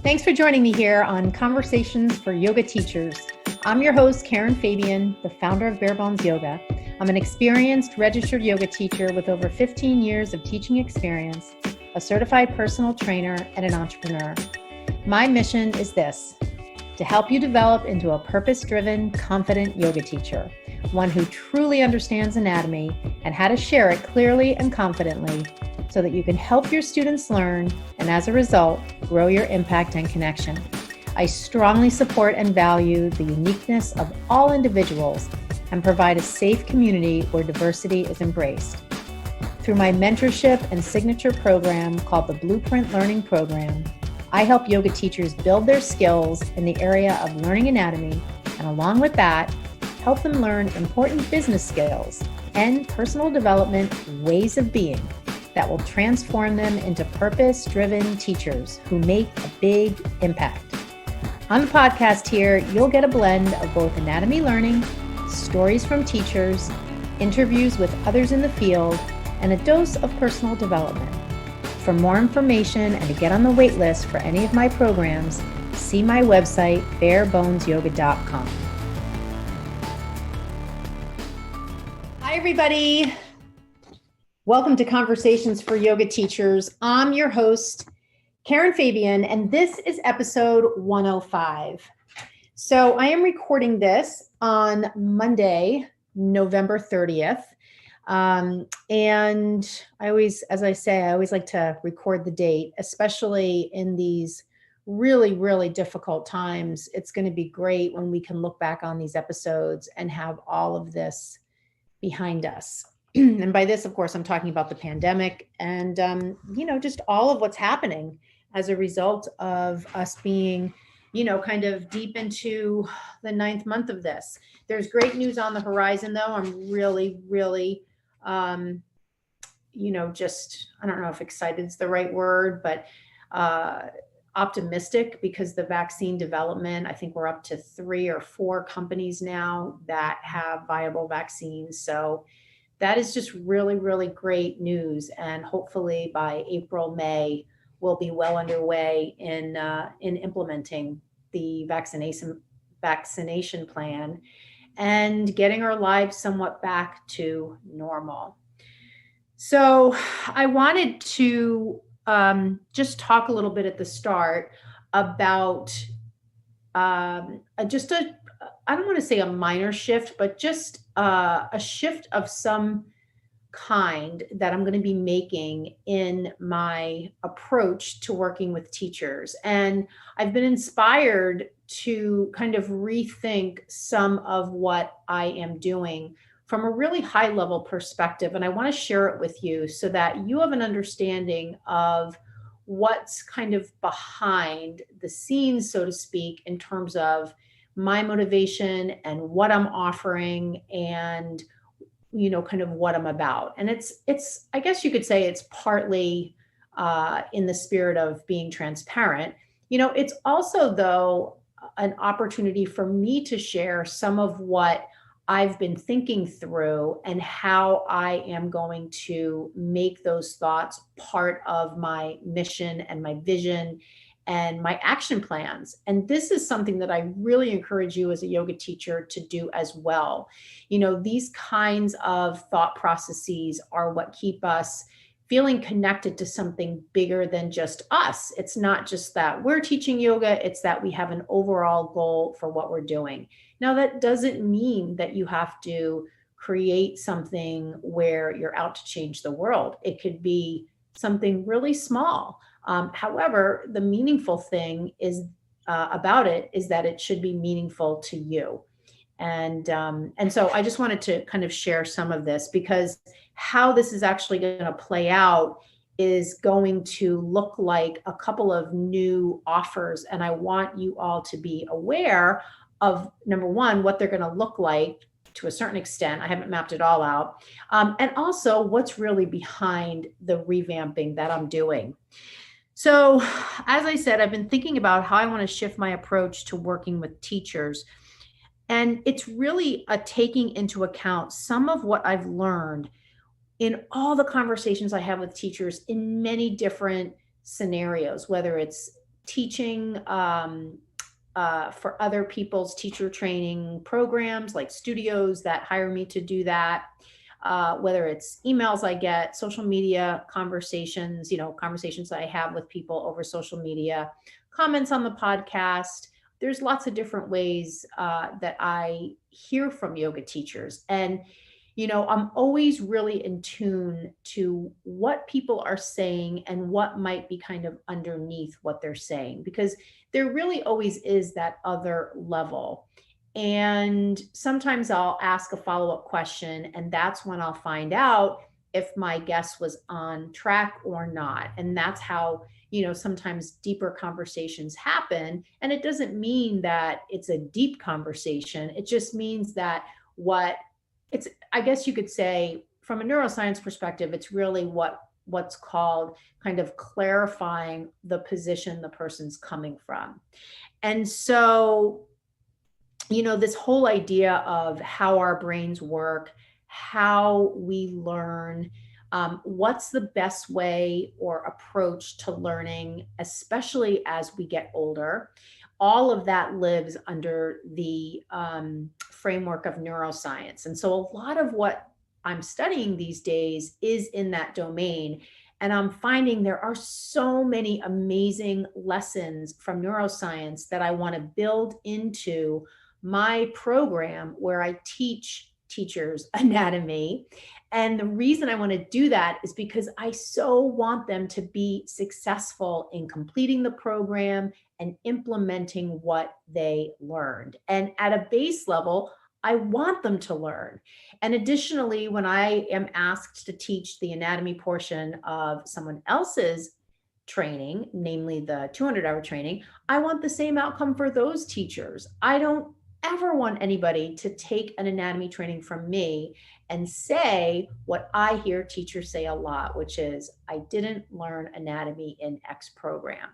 Thanks for joining me here on Conversations for Yoga Teachers. I'm your host, Karen Fabian, the founder of Bare Bones Yoga. I'm an experienced registered yoga teacher with over 15 years of teaching experience, a certified personal trainer, and an entrepreneur. My mission is this: to help you develop into a purpose-driven, confident yoga teacher, one who truly understands anatomy and how to share it clearly and confidently so that you can help your students learn and, as a result, grow your impact and connection. I strongly support and value the uniqueness of all individuals and provide a safe community where diversity is embraced. Through my mentorship and signature program called the Blueprint Learning Program, I help yoga teachers build their skills in the area of learning anatomy, and along with that, help them learn important business skills and personal development ways of being that will transform them into purpose-driven teachers who make a big impact. On the podcast here, you'll get a blend of both anatomy learning, stories from teachers, interviews with others in the field, and a dose of personal development. For more information and to get on the wait list for any of my programs, see my website, barebonesyoga.com. Hi, everybody. Welcome to Conversations for Yoga Teachers. I'm your host, Karen Fabian, and this is episode 105. So I am recording this on Monday, November 30th. And I always like to record the date, especially in these really, really difficult times. It's going to be great when we can look back on these episodes and have all of this behind us. And by this, of course, I'm talking about the pandemic and, just all of what's happening as a result of us being, kind of deep into the 9th month of this. There's great news on the horizon, though. I'm really, really, I don't know if excited is the right word, but optimistic, because the vaccine development, I think we're up to 3 or 4 companies now that have viable vaccines. So that is just really, really great news. And hopefully by April, May, we'll be well underway in implementing the vaccination plan and getting our lives somewhat back to normal. So I wanted to just talk a little bit at the start about I don't want to say a minor shift, but just a shift of some kind that I'm going to be making in my approach to working with teachers. And I've been inspired to kind of rethink some of what I am doing from a really high level perspective. And I want to share it with you so that you have an understanding of what's kind of behind the scenes, so to speak, in terms of my motivation and what I'm offering and, kind of what I'm about. And it's, I guess you could say it's partly in the spirit of being transparent. It's also, though, an opportunity for me to share some of what I've been thinking through and how I am going to make those thoughts part of my mission and my vision and my action plans. And this is something that I really encourage you as a yoga teacher to do as well. These kinds of thought processes are what keep us feeling connected to something bigger than just us. It's not just that we're teaching yoga, it's that we have an overall goal for what we're doing. Now, that doesn't mean that you have to create something where you're out to change the world. It could be something really small. However, the meaningful thing is about it is that it should be meaningful to you. And so I just wanted to kind of share some of this, because how this is actually going to play out is going to look like a couple of new offers. And I want you all to be aware of, number one, what they're going to look like to a certain extent. I haven't mapped it all out. And also what's really behind the revamping that I'm doing. So, as I said, I've been thinking about how I want to shift my approach to working with teachers. And it's really a taking into account some of what I've learned in all the conversations I have with teachers in many different scenarios, whether it's teaching for other people's teacher training programs, like studios that hire me to do that. Whether it's emails I get, social media conversations, conversations that I have with people over social media, comments on the podcast. There's lots of different ways that I hear from yoga teachers. And I'm always really in tune to what people are saying and what might be kind of underneath what they're saying, because there really always is that other level. And sometimes I'll ask a follow-up question, and that's when I'll find out if my guest was on track or not. And that's how, sometimes deeper conversations happen. And it doesn't mean that it's a deep conversation. It just means that what it's, I guess you could say, from a neuroscience perspective, it's really what's called kind of clarifying the position the person's coming from. And so, this whole idea of how our brains work, how we learn, what's the best way or approach to learning, especially as we get older. All of that lives under the framework of neuroscience. And so a lot of what I'm studying these days is in that domain. And I'm finding there are so many amazing lessons from neuroscience that I want to build into my program where I teach teachers anatomy. And the reason I want to do that is because I so want them to be successful in completing the program and implementing what they learned. And at a base level, I want them to learn. And additionally, when I am asked to teach the anatomy portion of someone else's training, namely the 200-hour training, I want the same outcome for those teachers. I don't ever want anybody to take an anatomy training from me and say what I hear teachers say a lot, which is, I didn't learn anatomy in X program.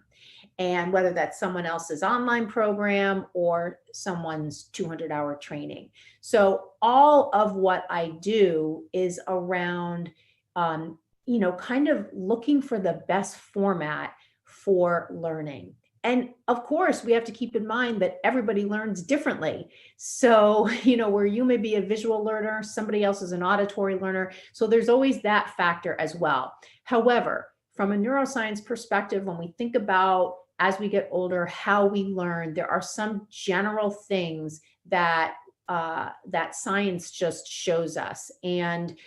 And whether that's someone else's online program or someone's 200-hour training. So all of what I do is around, kind of looking for the best format for learning. And of course, we have to keep in mind that everybody learns differently. So, where you may be a visual learner, somebody else is an auditory learner. So there's always that factor as well. However, from a neuroscience perspective, when we think about as we get older, how we learn, there are some general things that that science just shows us. And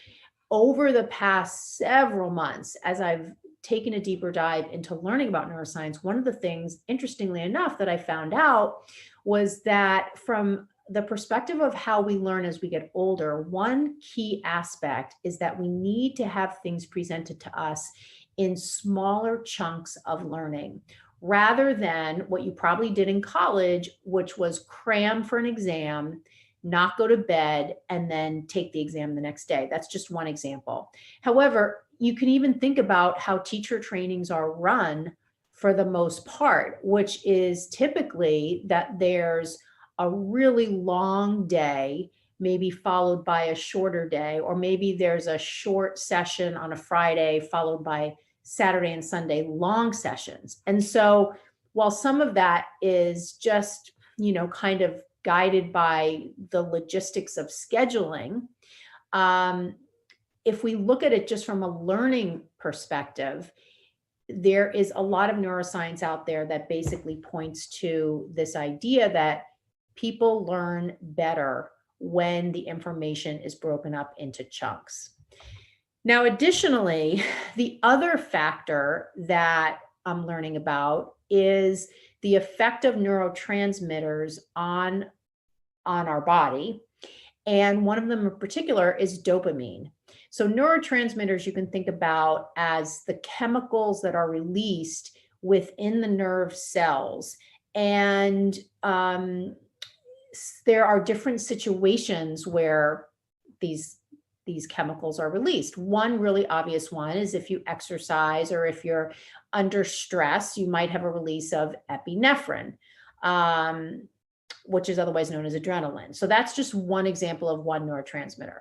over the past several months, as I've taken a deeper dive into learning about neuroscience, one of the things, interestingly enough, that I found out was that from the perspective of how we learn as we get older, one key aspect is that we need to have things presented to us in smaller chunks of learning, rather than what you probably did in college, which was cram for an exam, not go to bed, and then take the exam the next day. That's just one example. However, you can even think about how teacher trainings are run for the most part, which is typically that there's a really long day, maybe followed by a shorter day, or maybe there's a short session on a Friday followed by Saturday and Sunday long sessions. And so while some of that is just, kind of guided by the logistics of scheduling, if we look at it just from a learning perspective, there is a lot of neuroscience out there that basically points to this idea that people learn better when the information is broken up into chunks. Now, additionally, the other factor that I'm learning about is the effect of neurotransmitters on our body. And one of them in particular is dopamine. So neurotransmitters you can think about as the chemicals that are released within the nerve cells. And there are different situations where these chemicals are released. One really obvious one is if you exercise or if you're under stress, you might have a release of epinephrine, which is otherwise known as adrenaline. So that's just one example of one neurotransmitter.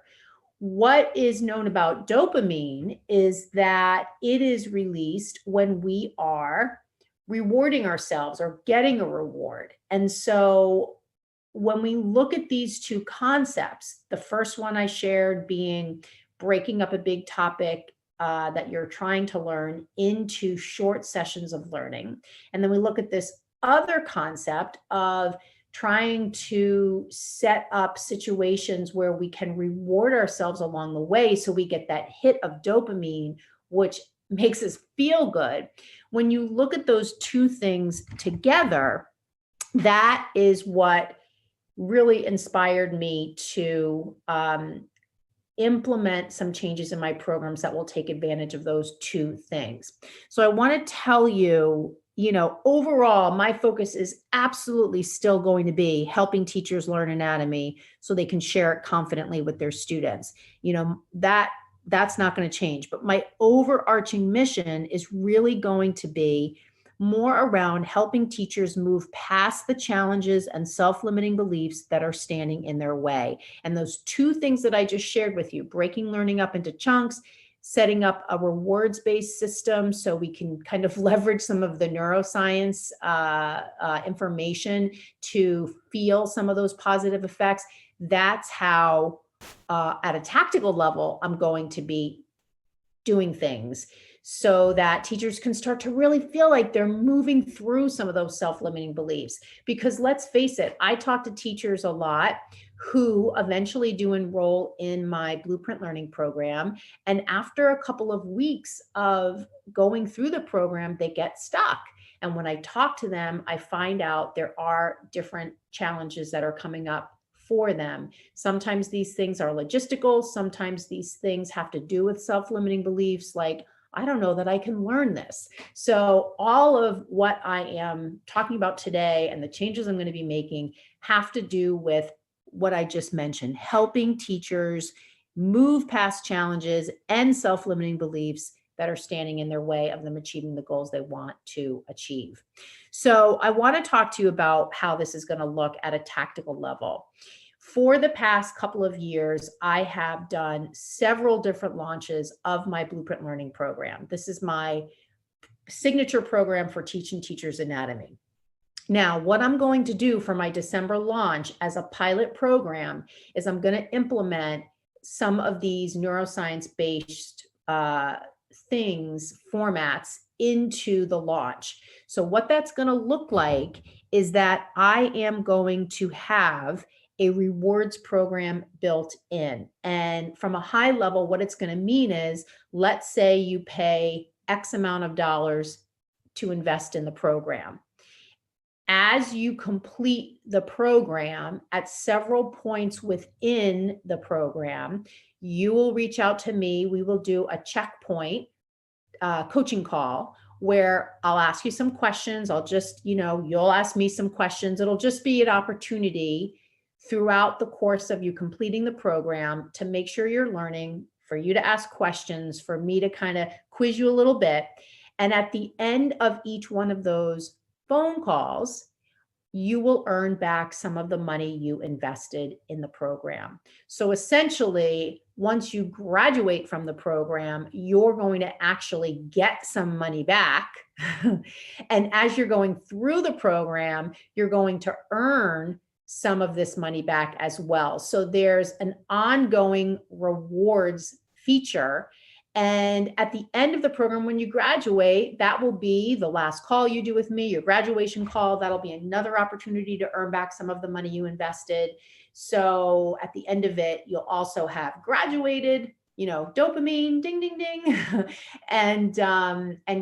What is known about dopamine is that it is released when we are rewarding ourselves or getting a reward. And so when we look at these two concepts, the first one I shared being breaking up a big topic that you're trying to learn into short sessions of learning. And then we look at this other concept of trying to set up situations where we can reward ourselves along the way so we get that hit of dopamine, which makes us feel good. When you look at those two things together, that is what really inspired me to implement some changes in my programs that will take advantage of those two things. So I want to tell you, overall, my focus is absolutely still going to be helping teachers learn anatomy so they can share it confidently with their students. That's not going to change. But my overarching mission is really going to be more around helping teachers move past the challenges and self-limiting beliefs that are standing in their way. And those two things that I just shared with you, breaking learning up into chunks, setting up a rewards-based system so we can kind of leverage some of the neuroscience information to feel some of those positive effects. That's how, at a tactical level, I'm going to be doing things so that teachers can start to really feel like they're moving through some of those self-limiting beliefs. Because let's face it, I talk to teachers a lot who eventually do enroll in my Blueprint Learning program. And after a couple of weeks of going through the program, they get stuck. And when I talk to them, I find out there are different challenges that are coming up for them. Sometimes these things are logistical. Sometimes these things have to do with self-limiting beliefs like, I don't know that I can learn this. So all of what I am talking about today and the changes I'm going to be making have to do with what I just mentioned, helping teachers move past challenges and self-limiting beliefs that are standing in their way of them achieving the goals they want to achieve. So I want to talk to you about how this is going to look at a tactical level. For the past couple of years, I have done several different launches of my Blueprint Learning program. This is my signature program for teaching teachers anatomy. Now, what I'm going to do for my December launch as a pilot program is I'm going to implement some of these neuroscience-based formats into the launch. So what that's going to look like is that I am going to have a rewards program built in. And from a high level, what it's going to mean is, let's say you pay X amount of dollars to invest in the program. As you complete the program at several points within the program, you will reach out to me. We will do a checkpoint coaching call where I'll ask you some questions. I'll just, you'll ask me some questions. It'll just be an opportunity throughout the course of you completing the program to make sure you're learning, for you to ask questions, for me to kind of quiz you a little bit. And at the end of each one of those phone calls, you will earn back some of the money you invested in the program. So essentially, once you graduate from the program, you're going to actually get some money back. And as you're going through the program, you're going to earn some of this money back as well. So there's an ongoing rewards feature. And at the end of the program, when you graduate, that will be the last call you do with me, your graduation call. That'll be another opportunity to earn back some of the money you invested. So at the end of it, you'll also have graduated, dopamine, ding, ding, ding. And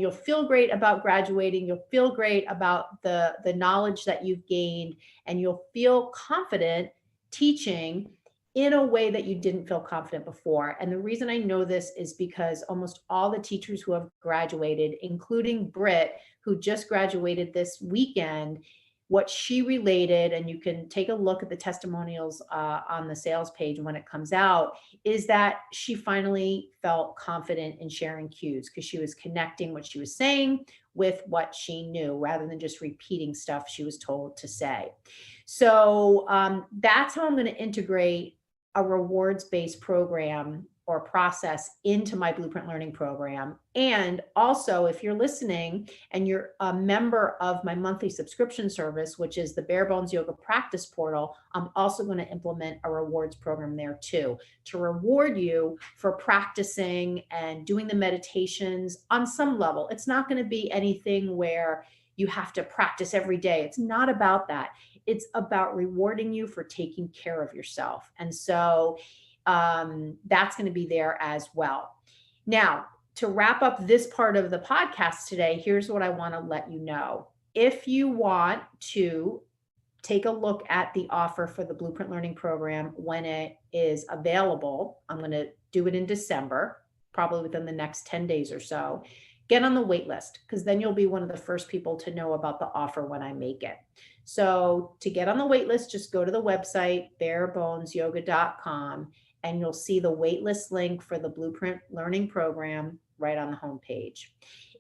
you'll feel great about graduating. You'll feel great about the knowledge that you've gained, and you'll feel confident teaching in a way that you didn't feel confident before. And the reason I know this is because almost all the teachers who have graduated, including Britt, who just graduated this weekend, what she related, and you can take a look at the testimonials on the sales page when it comes out, is that she finally felt confident in sharing cues because she was connecting what she was saying with what she knew rather than just repeating stuff she was told to say. So that's how I'm going to integrate a rewards-based program or process into my Blueprint Learning Program. And also, if you're listening and you're a member of my monthly subscription service, which is the Bare Bones Yoga Practice Portal, I'm also going to implement a rewards program there too, to reward you for practicing and doing the meditations on some level. It's not going to be anything where you have to practice every day. It's not about that. It's about rewarding you for taking care of yourself. And so that's going to be there as well. Now, to wrap up this part of the podcast today, here's what I want to let you know. If you want to take a look at the offer for the Blueprint Learning Program when it is available, I'm going to do it in December, probably within the next 10 days or so. Get on the wait list, because then you'll be one of the first people to know about the offer when I make it. So to get on the wait list, just go to the website, barebonesyoga.com, and you'll see the waitlist link for the Blueprint Learning Program right on the homepage.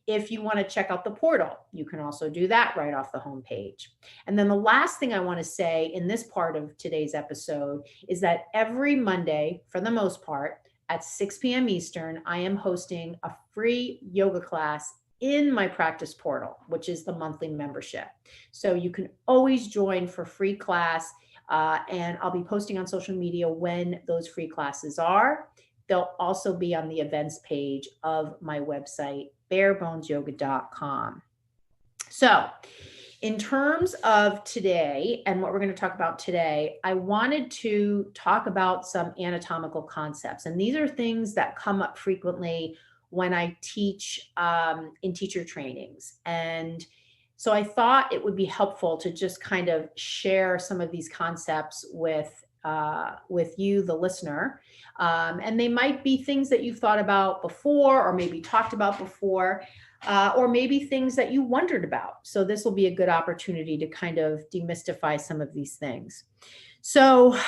If you want to check out the portal, you can also do that right off the homepage. And then the last thing I want to say in this part of today's episode is that every Monday, for the most part, at 6 p.m. Eastern, I am hosting a free yoga class in my practice portal, which is the monthly membership. So you can always join for free class. And I'll be posting on social media when those free classes are. They'll also be on the events page of my website, barebonesyoga.com. So in terms of today and what we're going to talk about today, I wanted to talk about some anatomical concepts. And these are things that come up frequently when I teach in teacher trainings. And so I thought it would be helpful to just kind of share some of these concepts with you, the listener. And they might be things that you've thought about before, or maybe talked about before, or maybe things that you wondered about. So this will be a good opportunity to kind of demystify some of these things. So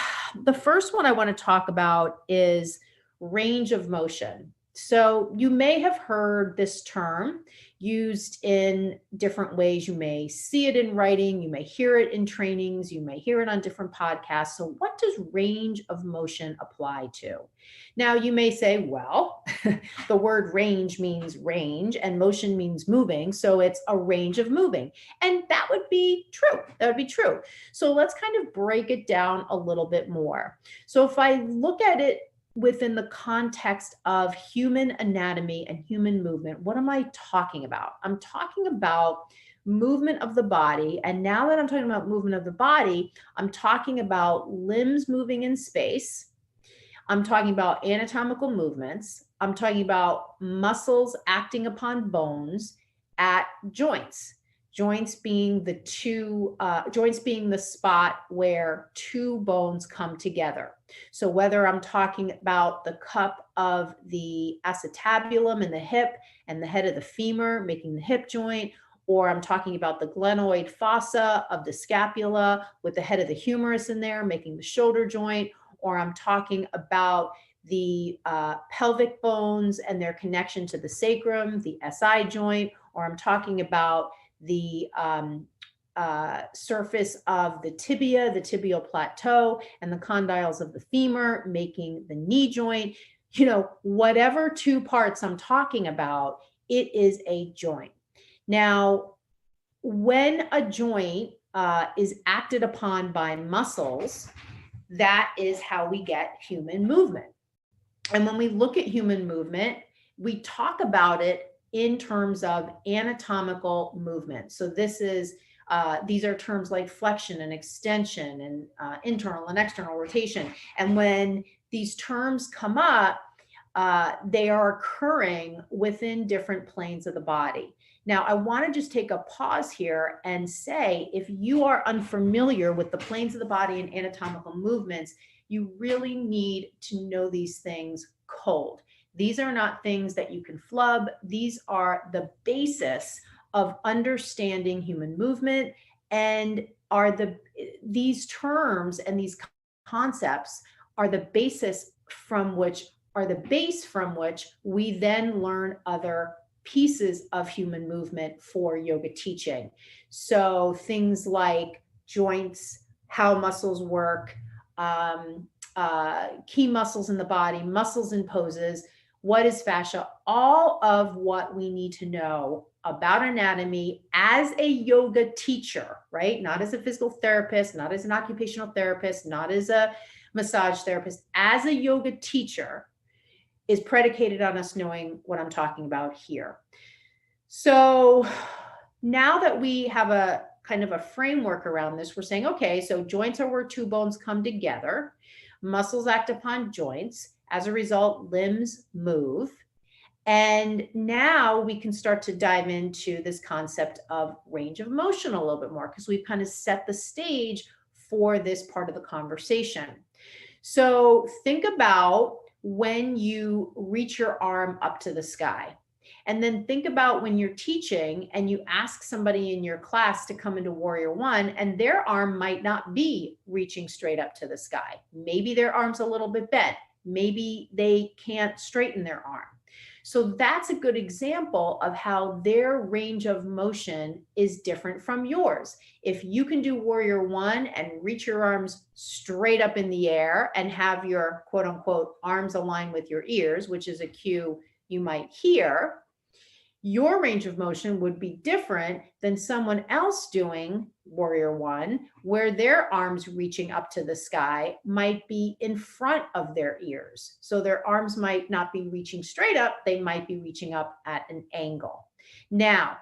the first one I want to talk about is range of motion. So you may have heard this term used in different ways. You may see it in writing, you may hear it in trainings, you may hear it on different podcasts. So what does range of motion apply to? Now you may say, well, the word range means range and motion means moving. So it's a range of moving. And that would be true. That would be true. So let's kind of break it down a little bit more. So if I look at it within the context of human anatomy and human movement, what am I talking about? I'm talking about movement of the body. And now that I'm talking about movement of the body, I'm talking about limbs moving in space. I'm talking about anatomical movements. I'm talking about muscles acting upon bones at joints. Joints being the spot where two bones come together. So whether I'm talking about the cup of the acetabulum in the hip and the head of the femur, making the hip joint, or I'm talking about the glenoid fossa of the scapula with the head of the humerus in there, making the shoulder joint, or I'm talking about the pelvic bones and their connection to the sacrum, the SI joint, or I'm talking about the surface of the tibia, the tibial plateau, and the condyles of the femur, making the knee joint. You know, whatever two parts I'm talking about, it is a joint. Now, when a joint is acted upon by muscles, that is how we get human movement. And when we look at human movement, we talk about it in terms of anatomical movement. So these are terms like flexion and extension and internal and external rotation. And when these terms come up, they are occurring within different planes of the body. Now, I want to just take a pause here and say, if you are unfamiliar with the planes of the body and anatomical movements, you really need to know these things cold. These are not things that you can flub. These are the basis of understanding human movement, and these terms and these concepts are the base from which we then learn other pieces of human movement for yoga teaching. So things like joints, how muscles work, key muscles in the body, muscles and poses, what is fascia, all of what we need to know about anatomy as a yoga teacher, right? Not as a physical therapist, not as an occupational therapist, not as a massage therapist, as a yoga teacher is predicated on us knowing what I'm talking about here. So now that we have a kind of a framework around this, we're saying, okay, so joints are where two bones come together, muscles act upon joints. As a result, limbs move. And now we can start to dive into this concept of range of motion a little bit more because we've kind of set the stage for this part of the conversation. So think about when you reach your arm up to the sky. And then think about when you're teaching and you ask somebody in your class to come into Warrior One, and their arm might not be reaching straight up to the sky. Maybe their arm's a little bit bent. Maybe they can't straighten their arm. So that's a good example of how their range of motion is different from yours. If you can do Warrior One and reach your arms straight up in the air and have your quote unquote arms align with your ears, which is a cue you might hear, your range of motion would be different than someone else doing Warrior One, where their arms reaching up to the sky might be in front of their ears. So their arms might not be reaching straight up, they might be reaching up at an angle. Now,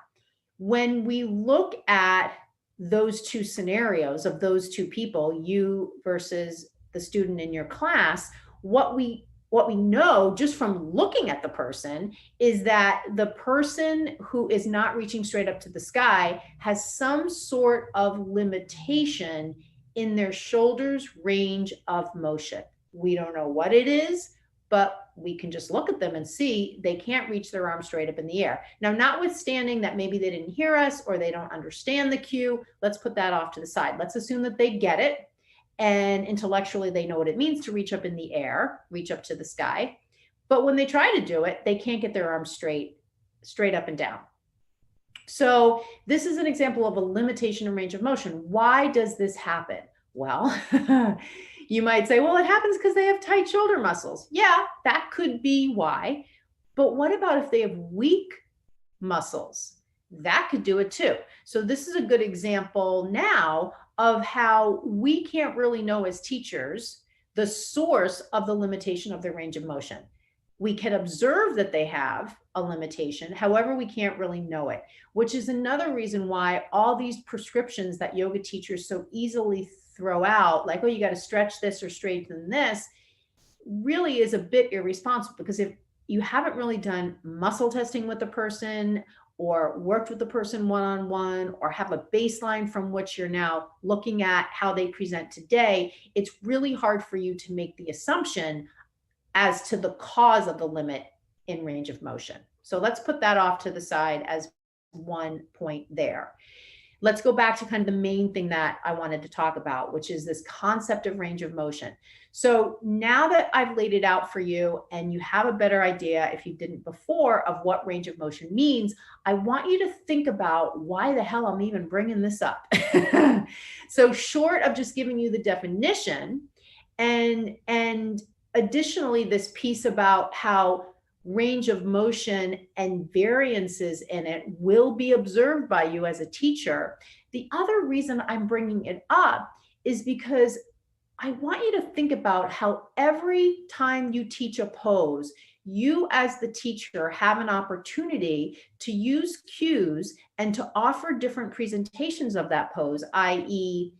when we look at those two scenarios of those two people, you versus the student in your class, what we know just from looking at the person is that the person who is not reaching straight up to the sky has some sort of limitation in their shoulders range of motion. We don't know what it is, but we can just look at them and see they can't reach their arm straight up in the air. Now, notwithstanding that maybe they didn't hear us or they don't understand the cue, let's put that off to the side. Let's assume that they get it. And intellectually, they know what it means to reach up in the air, reach up to the sky. But when they try to do it, they can't get their arms straight up and down. So this is an example of a limitation in range of motion. Why does this happen? Well, you might say, well, it happens because they have tight shoulder muscles. Yeah, that could be why. But what about if they have weak muscles? That could do it too. So this is a good example now of how we can't really know as teachers the source of the limitation of their range of motion. We can observe that they have a limitation. However, we can't really know it, which is another reason why all these prescriptions that yoga teachers so easily throw out, like, oh, you got to stretch this or straighten this, really is a bit irresponsible, because if you haven't really done muscle testing with the person or worked with the person one-on-one or have a baseline from which you're now looking at how they present today, it's really hard for you to make the assumption as to the cause of the limit in range of motion. So let's put that off to the side as one point there. Let's go back to kind of the main thing that I wanted to talk about, which is this concept of range of motion. So now that I've laid it out for you and you have a better idea, if you didn't before, of what range of motion means, I want you to think about why the hell I'm even bringing this up. So short of just giving you the definition, and additionally, this piece about how range of motion and variances in it will be observed by you as a teacher. The other reason I'm bringing it up is because I want you to think about how every time you teach a pose, you as the teacher have an opportunity to use cues and to offer different presentations of that pose, i.e.,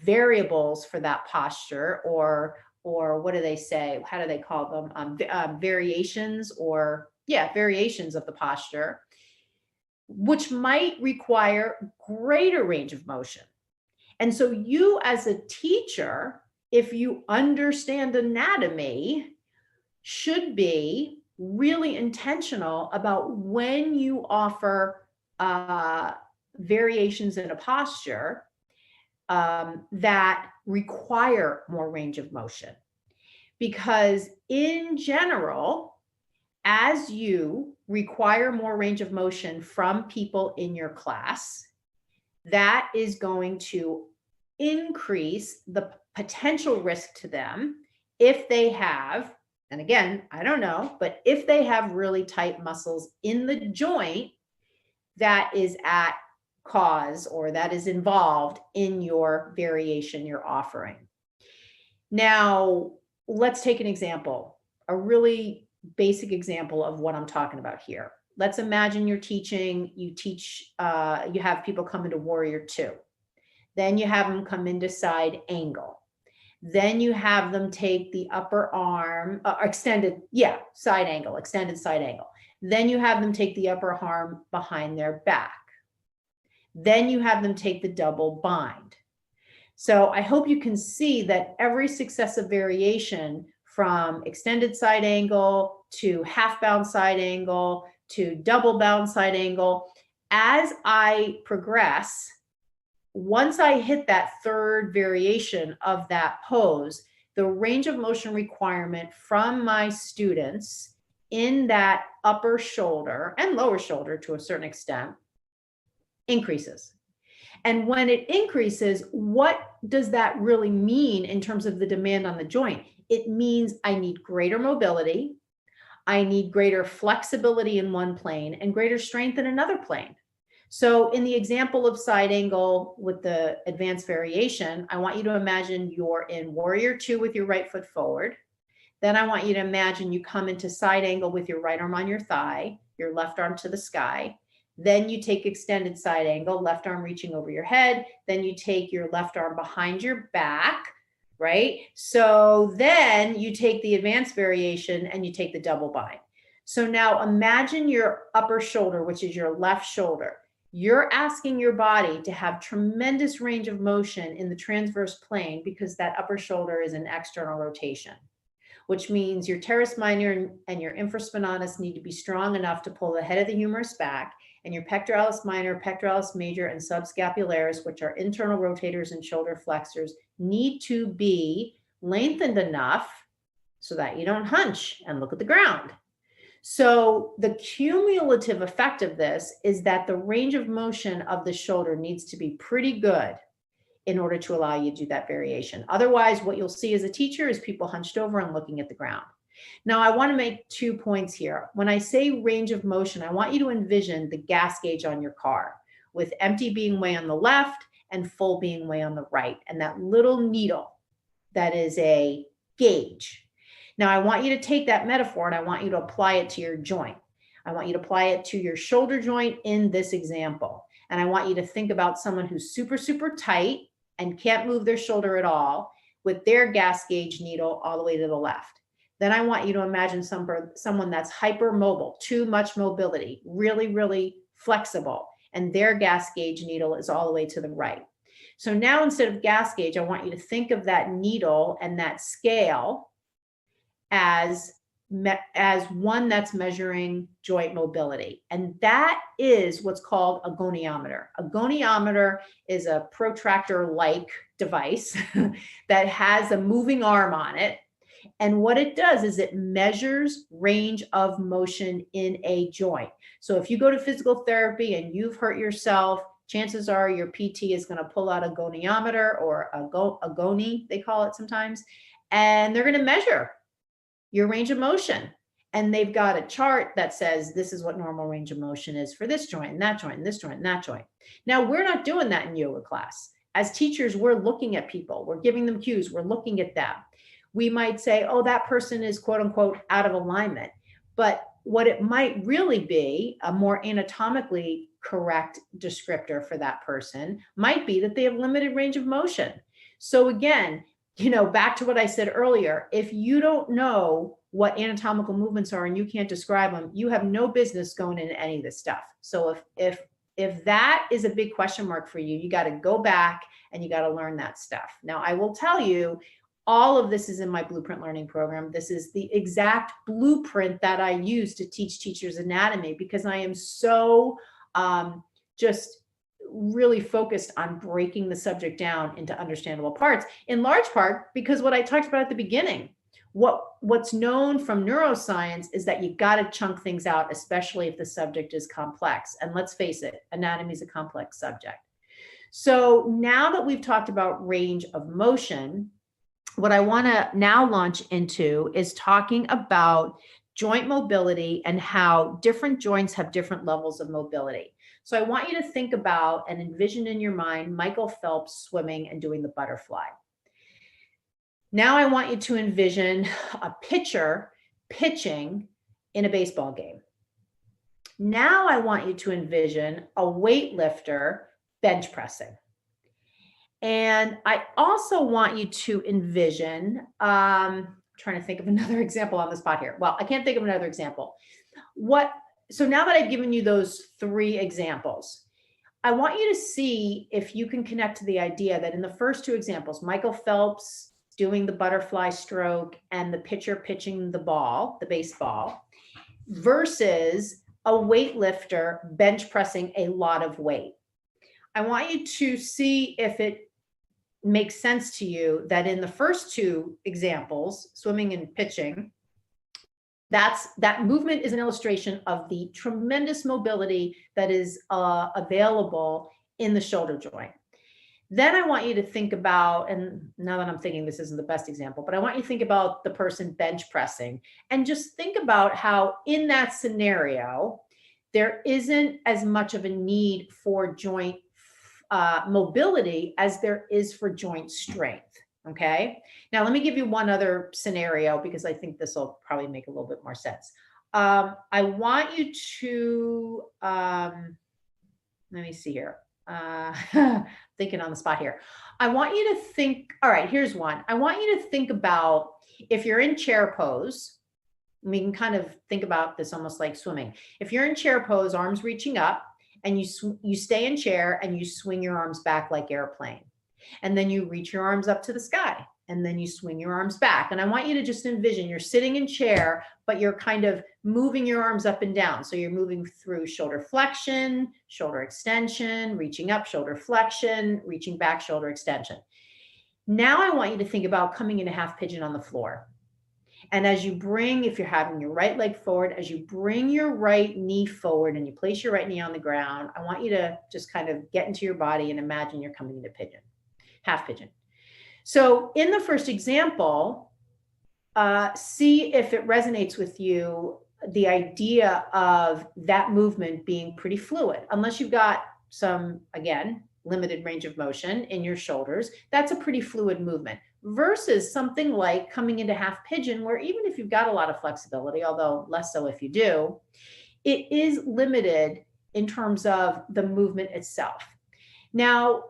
variables for that posture, or what do they say? How do they call them? Variations, variations of the posture, which might require greater range of motion. And so you as a teacher, if you understand anatomy, should be really intentional about when you offer variations in a posture that require more range of motion. Because in general, as you require more range of motion from people in your class, that is going to increase the potential risk to them if they have, and again, I don't know, but if they have really tight muscles in the joint that is at cause or that is involved in your variation you're offering. Now, let's take an example, a really basic example of what I'm talking about here. Let's imagine you're teaching, you have people come into Warrior 2. Then you have them come into side angle. Then you have them take the upper arm, extended side angle. Then you have them take the upper arm behind their back. Then you have them take the double bind. So I hope you can see that every successive variation from extended side angle to half bound side angle to double bound side angle, as I progress, once I hit that third variation of that pose, the range of motion requirement from my students in that upper shoulder and lower shoulder to a certain extent increases. And when it increases, what does that really mean in terms of the demand on the joint? It means I need greater mobility, I need greater flexibility in one plane and greater strength in another plane. So in the example of side angle with the advanced variation, I want you to imagine you're in Warrior 2 with your right foot forward. Then I want you to imagine you come into side angle with your right arm on your thigh, your left arm to the sky. Then you take extended side angle, left arm reaching over your head. Then you take your left arm behind your back, right? So then you take the advanced variation and you take the double bind. So now imagine your upper shoulder, which is your left shoulder. You're asking your body to have tremendous range of motion in the transverse plane because that upper shoulder is an external rotation, which means your teres minor and your infraspinatus need to be strong enough to pull the head of the humerus back, and your pectoralis minor, pectoralis major, and subscapularis, which are internal rotators and shoulder flexors, need to be lengthened enough so that you don't hunch and look at the ground. So the cumulative effect of this is that the range of motion of the shoulder needs to be pretty good in order to allow you to do that variation. Otherwise, what you'll see as a teacher is people hunched over and looking at the ground. Now, I want to make 2 points here. When I say range of motion, I want you to envision the gas gauge on your car, with empty being way on the left and full being way on the right, and that little needle that is a gauge. Now, I want you to take that metaphor and I want you to apply it to your joint. I want you to apply it to your shoulder joint in this example. And I want you to think about someone who's super, super tight and can't move their shoulder at all with their gas gauge needle all the way to the left. Then I want you to imagine someone that's hypermobile, too much mobility, really, really flexible, and their gas gauge needle is all the way to the right. So now instead of gas gauge, I want you to think of that needle and that scale as one that's measuring joint mobility. And that is what's called a goniometer. A goniometer is a protractor-like device that has a moving arm on it. And what it does is it measures range of motion in a joint. So if you go to physical therapy and you've hurt yourself, chances are your PT is going to pull out a goniometer or a goni, they call it sometimes, and they're going to measure your range of motion. And they've got a chart that says this is what normal range of motion is for this joint and that joint and this joint and that joint. Now, we're not doing that in yoga class. As teachers, we're looking at people, we're giving them cues, we're looking at them. We might say, oh, that person is quote unquote out of alignment. But what it might really be, a more anatomically correct descriptor for that person might be that they have limited range of motion. So again, back to what I said earlier, if you don't know what anatomical movements are and you can't describe them, you have no business going into any of this stuff. So if that is a big question mark for you, you got to go back and you got to learn that stuff. Now, I will tell you, all of this is in my Blueprint Learning Program. This is the exact blueprint that I use to teach teachers anatomy because I am so just really focused on breaking the subject down into understandable parts, in large part because what I talked about at the beginning, what's known from neuroscience is that you got to chunk things out, especially if the subject is complex. And let's face it, anatomy is a complex subject. So now that we've talked about range of motion, what I want to now launch into is talking about joint mobility and how different joints have different levels of mobility. So I want you to think about and envision in your mind Michael Phelps swimming and doing the butterfly. Now I want you to envision a pitcher pitching in a baseball game. Now I want you to envision a weightlifter bench pressing. And I also want you to envision, trying to think of another example on the spot here. Well, I can't think of another example. So now that I've given you those 3 examples, I want you to see if you can connect to the idea that in the first 2 examples, Michael Phelps doing the butterfly stroke and the pitcher pitching the ball, the baseball, versus a weightlifter bench pressing a lot of weight. I want you to see if it makes sense to you that in the first 2 examples, swimming and pitching, that movement is an illustration of the tremendous mobility that is available in the shoulder joint. Then I want you to think about, and now that I'm thinking this isn't the best example, but I want you to think about the person bench pressing and just think about how in that scenario, there isn't as much of a need for joint mobility as there is for joint strength. Okay. Now, let me give you one other scenario because I think this will probably make a little bit more sense. I want you to, let me see here. Thinking on the spot here. I want you to think, all right, here's one. I want you to think about if you're in chair pose, we can kind of think about this almost like swimming. If you're in chair pose, arms reaching up, and you stay in chair and you swing your arms back like airplane. And then you reach your arms up to the sky and then you swing your arms back. And I want you to just envision you're sitting in chair, but you're kind of moving your arms up and down. So you're moving through shoulder flexion, shoulder extension, reaching up, shoulder flexion, reaching back, shoulder extension. Now I want you to think about coming into half pigeon on the floor. And as you bring, if you're having your right leg forward, as you bring your right knee forward and you place your right knee on the ground, I want you to just kind of get into your body and imagine you're coming into pigeon, half pigeon. So in the first example, see if it resonates with you, the idea of that movement being pretty fluid, unless you've got some, again, limited range of motion in your shoulders. That's a pretty fluid movement versus something like coming into half pigeon, where even if you've got a lot of flexibility, although less so if you do, it is limited in terms of the movement itself. Now,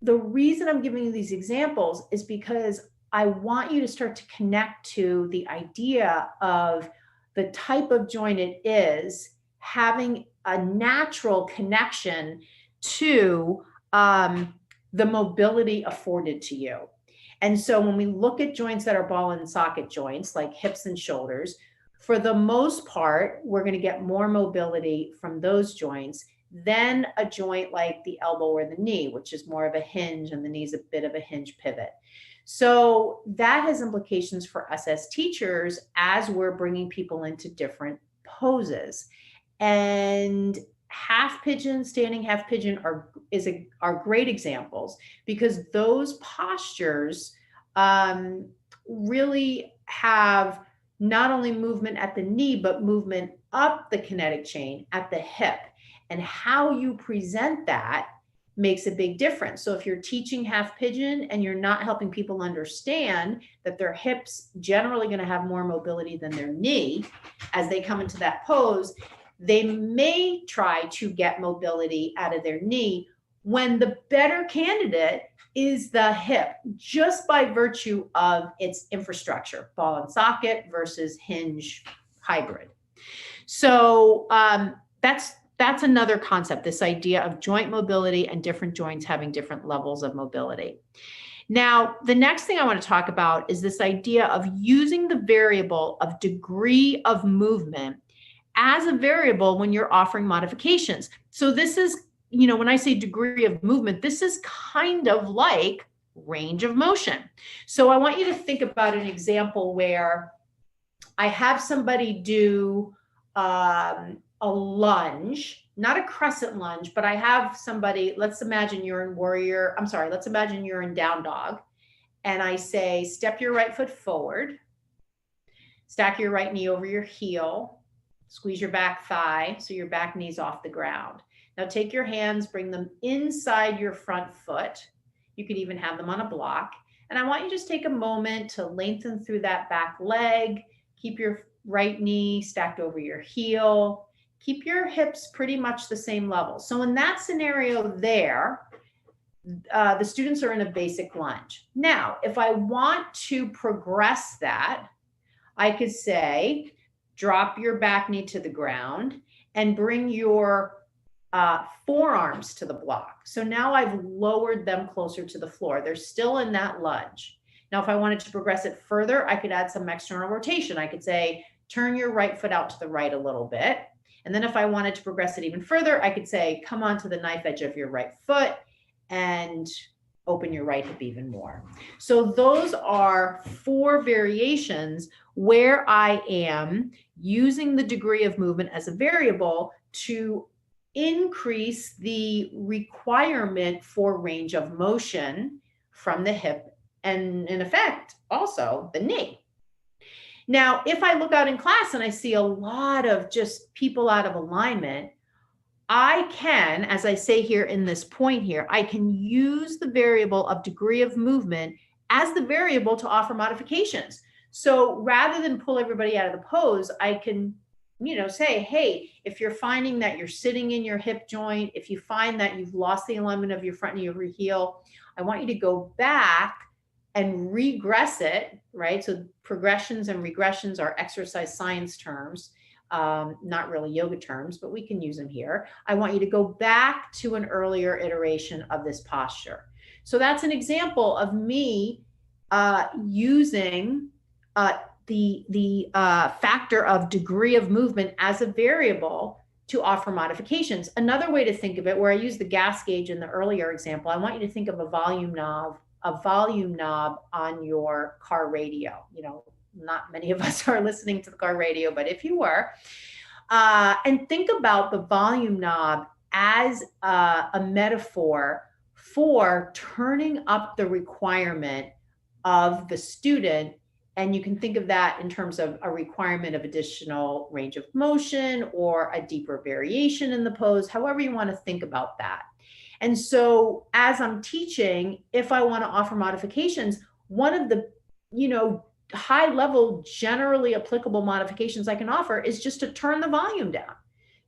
the reason I'm giving you these examples is because I want you to start to connect to the idea of the type of joint it is having a natural connection to the mobility afforded to you. And so when we look at joints that are ball and socket joints, like hips and shoulders, for the most part, we're going to get more mobility from those joints than a joint like the elbow or the knee, which is more of a hinge and the knee's a bit of a hinge pivot. So that has implications for us as teachers as we're bringing people into different poses. And half pigeon, standing half pigeon are great examples because those postures really have not only movement at the knee, but movement up the kinetic chain at the hip. And how you present that makes a big difference. So if you're teaching half pigeon and you're not helping people understand that their hips generally going to have more mobility than their knee as they come into that pose, they may try to get mobility out of their knee when the better candidate is the hip, just by virtue of its infrastructure, ball and socket versus hinge hybrid. So that's another concept, this idea of joint mobility and different joints having different levels of mobility. Now, the next thing I want to talk about is this idea of using the variable of degree of movement as a variable when you're offering modifications. So this is, when I say degree of movement, this is kind of like range of motion. So I want you to think about an example where I have somebody do a lunge not a crescent lunge, but I have somebody, let's imagine you're in let's imagine you're in down dog. And I say, step your right foot forward, stack your right knee over your heel, squeeze your back thigh so your back knee's off the ground. Now take your hands, bring them inside your front foot. You could even have them on a block. And I want you to just take a moment to lengthen through that back leg. Keep your right knee stacked over your heel. Keep your hips pretty much the same level. So in that scenario there, the students are in a basic lunge. Now, if I want to progress that, I could say, drop your back knee to the ground and bring your forearms to the block. So now I've lowered them closer to the floor. They're still in that lunge. Now, if I wanted to progress it further, I could add some external rotation. I could say, turn your right foot out to the right a little bit. And then if I wanted to progress it even further, I could say, come onto the knife edge of your right foot and open your right hip even more. So those are 4 variations where I am using the degree of movement as a variable to increase the requirement for range of motion from the hip and, in effect, also the knee. Now, if I look out in class and I see a lot of just people out of alignment, I can, as I say here in this point here, I can use the variable of degree of movement as the variable to offer modifications. So rather than pull everybody out of the pose, I can, say, hey, if you're finding that you're sitting in your hip joint, if you find that you've lost the alignment of your front knee over your heel, I want you to go back and regress it, right? So progressions and regressions are exercise science terms, not really yoga terms, but we can use them here. I want you to go back to an earlier iteration of this posture. So that's an example of me using the factor of degree of movement as a variable to offer modifications. Another way to think of it, where I use the gas gauge in the earlier example, I want you to think of a volume knob on your car radio. Not many of us are listening to the car radio, but if you were, and think about the volume knob as a metaphor for turning up the requirement of the student. And you can think of that in terms of a requirement of additional range of motion or a deeper variation in the pose, however you want to think about that. And so as I'm teaching, if I want to offer modifications, one of the, high level, generally applicable modifications I can offer is just to turn the volume down,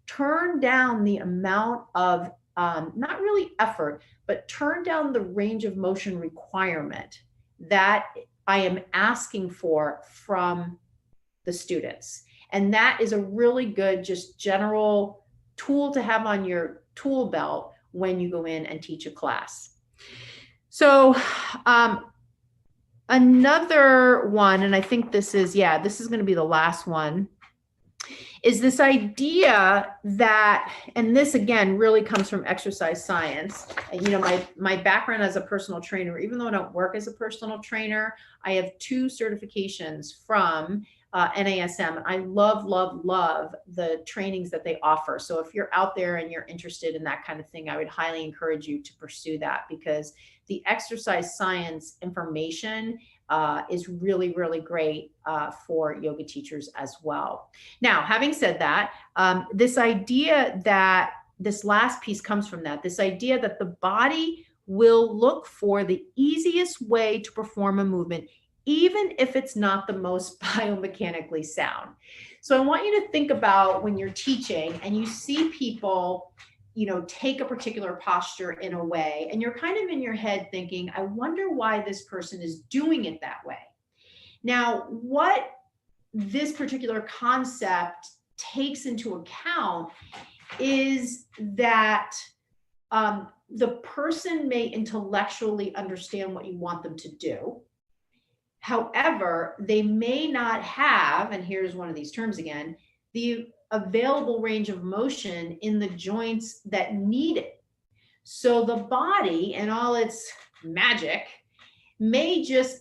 turn down the amount of, not really effort, but turn down the range of motion requirement that I am asking for from the students. And that is a really good, just general tool to have on your tool belt when you go in and teach a class. So another one, and I think this is going to be the last one, is this idea that, and this again really comes from exercise science. My background as a personal trainer, even though I don't work as a personal trainer, I have 2 certifications from NASM. I love the trainings that they offer. So if you're out there and you're interested in that kind of thing, I would highly encourage you to pursue that, because the exercise science information is really, really great for yoga teachers as well. Now, having said that, this idea that this last piece comes from that, this idea that the body will look for the easiest way to perform a movement, even if it's not the most biomechanically sound. So I want you to think about when you're teaching and you see people, take a particular posture in a way, and you're kind of in your head thinking, I wonder why this person is doing it that way. Now, what this particular concept takes into account is that the person may intellectually understand what you want them to do. However, they may not have, and here's one of these terms again, the available range of motion in the joints that need it. So the body and all its magic may just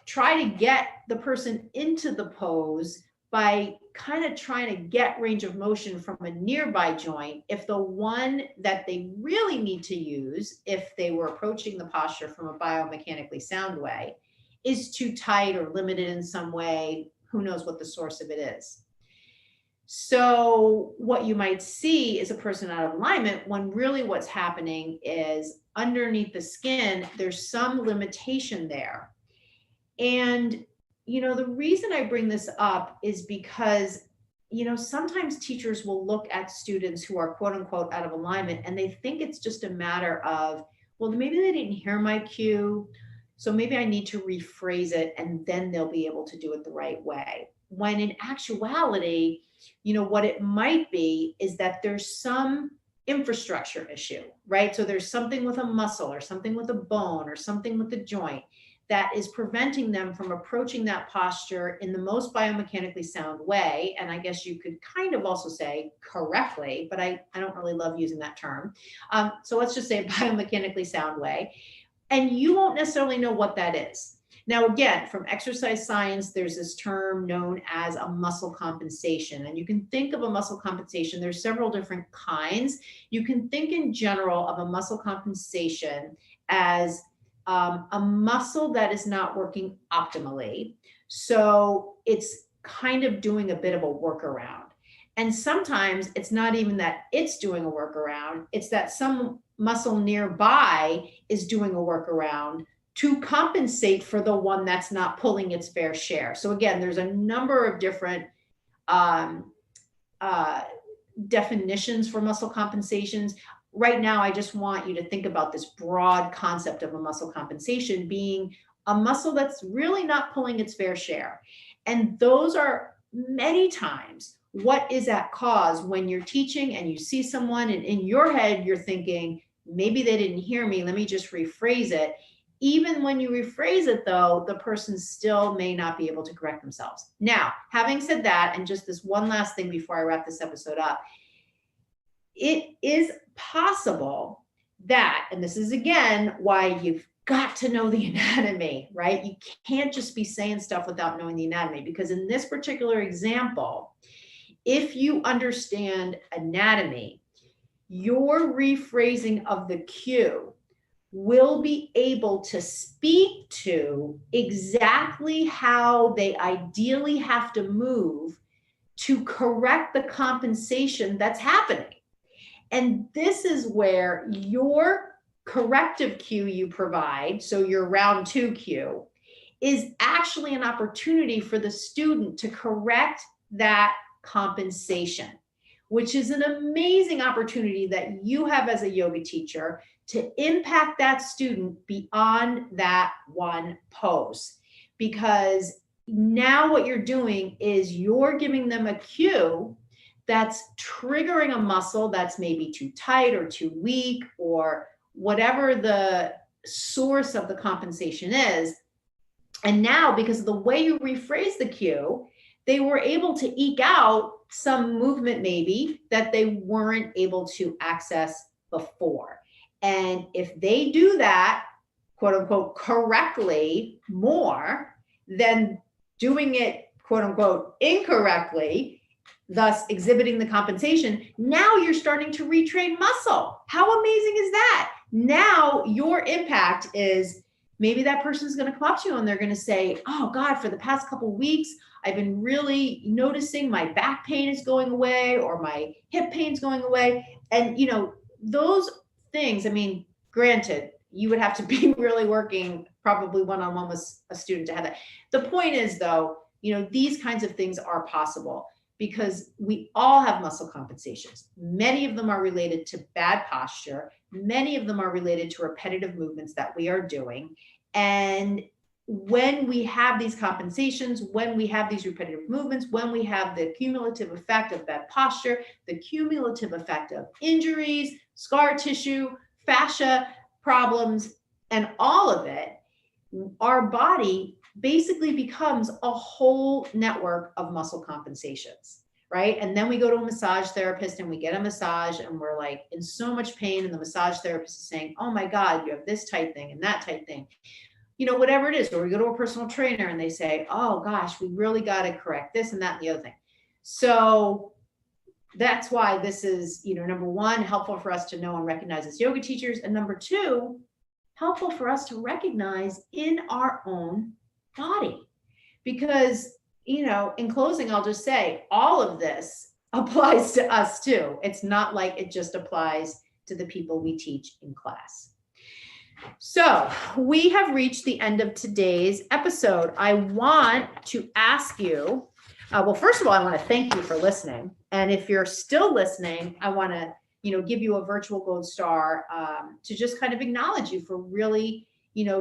try to get the person into the pose by kind of trying to get range of motion from a nearby joint, if the one that they really need to use, if they were approaching the posture from a biomechanically sound way, is too tight or limited in some way, who knows what the source of it is. So what you might see is a person out of alignment when really what's happening is underneath the skin, there's some limitation there. And, the reason I bring this up is because, sometimes teachers will look at students who are quote unquote out of alignment and they think it's just a matter of, well, maybe they didn't hear my cue. So maybe I need to rephrase it and then they'll be able to do it the right way. When in actuality, what it might be is that there's some infrastructure issue, right? So there's something with a muscle or something with a bone or something with the joint that is preventing them from approaching that posture in the most biomechanically sound way. And I guess you could kind of also say correctly, but I don't really love using that term. So let's just say biomechanically sound way. And you won't necessarily know what that is. Now, again, from exercise science, there's this term known as a muscle compensation. And you can think of a muscle compensation, there's several different kinds. You can think in general of a muscle compensation as a muscle that is not working optimally. So it's kind of doing a bit of a workaround. And sometimes it's not even that it's doing a workaround, it's that some muscle nearby is doing a workaround to compensate for the one that's not pulling its fair share. So again, there's a number of different definitions for muscle compensations. Right now, I just want you to think about this broad concept of a muscle compensation being a muscle that's really not pulling its fair share. And those are many times what is at cause when you're teaching and you see someone and in your head, you're thinking, maybe they didn't hear me. Let me just rephrase it. Even when you rephrase it, though, the person still may not be able to correct themselves. Now, having said that, and just this one last thing before I wrap this episode up, it is possible that, and this is again why you've got to know the anatomy, right? You can't just be saying stuff without knowing the anatomy, because in this particular example, if you understand anatomy, your rephrasing of the cue will be able to speak to exactly how they ideally have to move to correct the compensation that's happening. And this is where your corrective cue you provide, so your round 2 cue, is actually an opportunity for the student to correct that compensation, which is an amazing opportunity that you have as a yoga teacher to impact that student beyond that one pose. Because now what you're doing is you're giving them a cue that's triggering a muscle that's maybe too tight or too weak or whatever the source of the compensation is. And now, because of the way you rephrase the cue, they were able to eke out some movement maybe that they weren't able to access before. And if they do that, quote unquote, correctly more than doing it, quote unquote, incorrectly, thus exhibiting the compensation, now you're starting to retrain muscle. How amazing is that? Now your impact is maybe that person's going to come up to you and they're going to say, oh God, for the past couple of weeks, I've been really noticing my back pain is going away or my hip pain's going away. And, those things, I mean, granted, you would have to be really working probably one-on-one with a student to have that. The point is though, these kinds of things are possible because we all have muscle compensations. Many of them are related to bad posture. Many of them are related to repetitive movements that we are doing. And when we have these compensations, when we have these repetitive movements, when we have the cumulative effect of bad posture, the cumulative effect of injuries, scar tissue, fascia problems, and all of it, our body basically becomes a whole network of muscle compensations, right? And then we go to a massage therapist and we get a massage and we're like in so much pain, and the massage therapist is saying, oh my God, you have this tight thing and that tight thing. whatever it is, or we go to a personal trainer and they say, oh gosh, we really got to correct this and that and the other thing. So that's why this is, number one, helpful for us to know and recognize as yoga teachers. And number two, helpful for us to recognize in our own body. Because, in closing, I'll just say all of this applies to us too. It's not like it just applies to the people we teach in class. So we have reached the end of today's episode. I want to ask you, well, first of all, I want to thank you for listening. And if you're still listening, I want to, give you a virtual gold star to just kind of acknowledge you for really,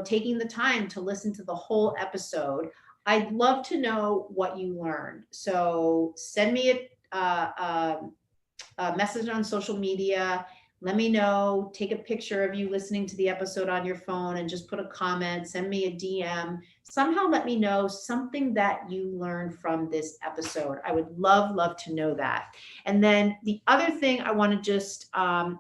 taking the time to listen to the whole episode. I'd love to know what you learned. So send me a message on social media. Let me know, take a picture of you listening to the episode on your phone and just put a comment, send me a DM. Somehow let me know something that you learned from this episode. I would love to know that. And then the other thing I want to just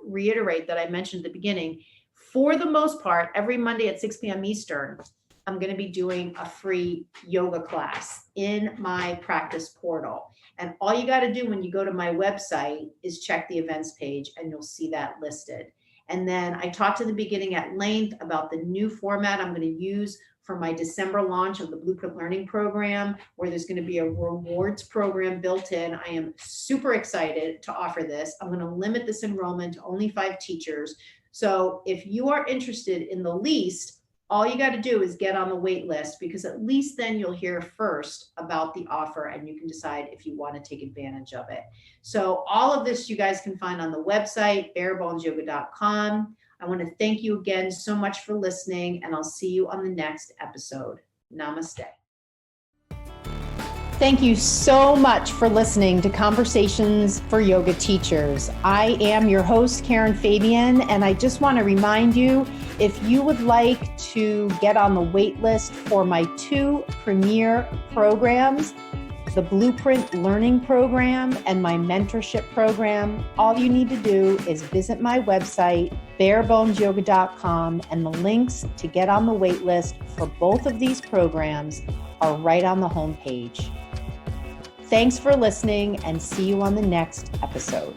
reiterate that I mentioned at the beginning, for the most part, every Monday at 6 p.m. Eastern, I'm going to be doing a free yoga class in my practice portal. And all you got to do when you go to my website is check the events page and you'll see that listed. And then I talked in the beginning at length about the new format I'm going to use for my December launch of the Blueprint Learning Program, where there's going to be a rewards program built in. I am super excited to offer this. I'm going to limit this enrollment to only 5 teachers. So if you are interested in the least, all you got to do is get on the wait list, because at least then you'll hear first about the offer and you can decide if you want to take advantage of it. So all of this you guys can find on the website, barebonesyoga.com. I want to thank you again so much for listening, and I'll see you on the next episode. Namaste. Thank you so much for listening to Conversations for Yoga Teachers. I am your host, Karen Fabian, and I just want to remind you, if you would like to get on the wait list for my 2 premier programs, the Blueprint Learning Program and my mentorship program, all you need to do is visit my website, barebonesyoga.com, and the links to get on the wait list for both of these programs are right on the homepage. Thanks for listening, and see you on the next episode.